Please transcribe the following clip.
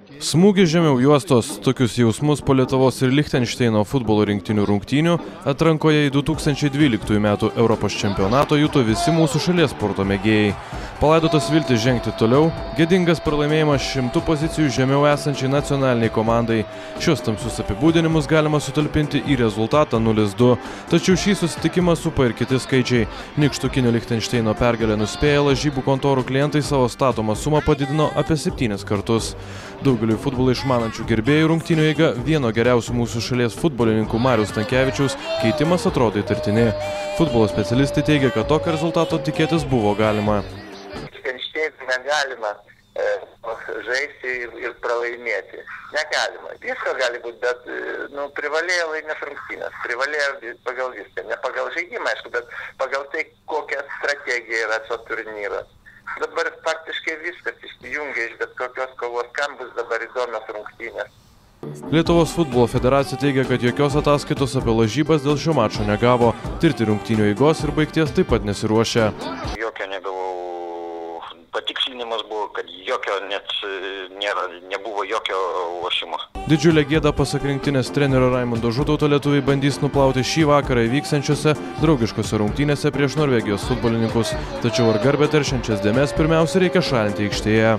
Smūgis žemiau juostos, tokius jausmus po Lietuvos ir Lichtenšteino futbolo rungtynių atrankoje į 2012 metų Europos čempionato juto visi mūsų šalies sporto mėgėjai. Palaidotas viltis žengti toliau, gėdingas pralaimėjimas 100 pozicijų žemiau esančiai nacionaliniai komandai. Šios tamsius apibūdinimus galima sutalpinti į rezultatą 0-2. Tačiau šį susitikimą supa ir kiti skaičiai. Nykštukinio Lichtenšteino pergalę nuspėję lažybų kontorų klientai savo statomą sumą padidino apie 7 kartus. Daugeliui futbolą išmanančių gerbėjų rungtynių eiga vieno geriausių mūsų šalies futbolininkų Mariaus Stankevičiaus keitimas atrodo įtartini. Futbolo specialistai teigia, kad tokio rezultato tikėtis buvo galima. Negalima žaisti ir pralaimėti. Negalima. Visko gali būti, bet privalėjo laimėti rungtynes. Privalėjo pagal viską. Ne pagal žaidimą, aišku, bet pagal tai, kokia strategija yra šio turnyro. Dabar faktiškai viskas išsijungia iš bet kokios kovos, kam bus dabar įdomios rungtynės. Lietuvos futbolo federacija teigia, kad jokios ataskaitos apie lažybas dėl šio mačo negavo. Tirti rungtynių eigos ir baigties taip pat nesiruošia. Jokio negavau. Patikslinimas buvo, kad jokio net nebuvo jokio lošimo. Didžiulė gėda pasak rinktinės trenerio Raimundo Žutauto lietuviai bandys nuplauti šį vakarą įvyksiančiose draugiškose rungtynėse prieš Norvegijos futbolininkus. Tačiau ar garbę teršiančias dėmes pirmiausia reikia šalinti aikštėje.